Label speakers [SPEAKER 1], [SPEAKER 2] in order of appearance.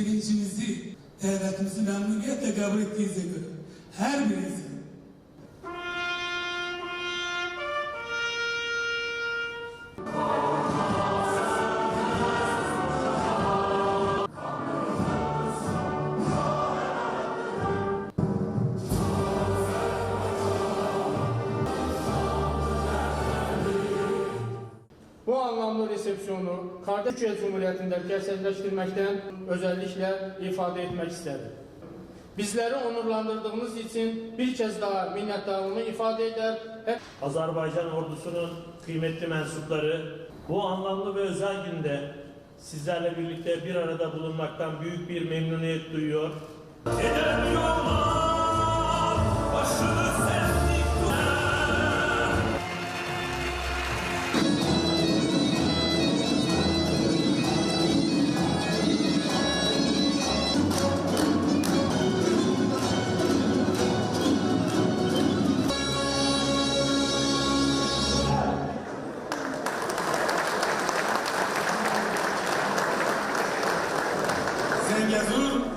[SPEAKER 1] sevincimizi, devletimizi memnuniyetle kabul ettiğinize göre her birinizi
[SPEAKER 2] bu anlamlı resepsiyonu kardeş Türkiye Cumhuriyeti'nde gerçekleştirmekten özellikle ifade etmek isterim. Bizleri onurlandırdığınız için bir kez daha minnettarlığımı ifade eder.
[SPEAKER 3] Azerbaycan ordusunun kıymetli mensupları, bu anlamlı ve özel günde sizlerle birlikte bir arada bulunmaktan büyük bir memnuniyet duyuyor.
[SPEAKER 4] Giden yollar başını senlik
[SPEAKER 1] Zengezur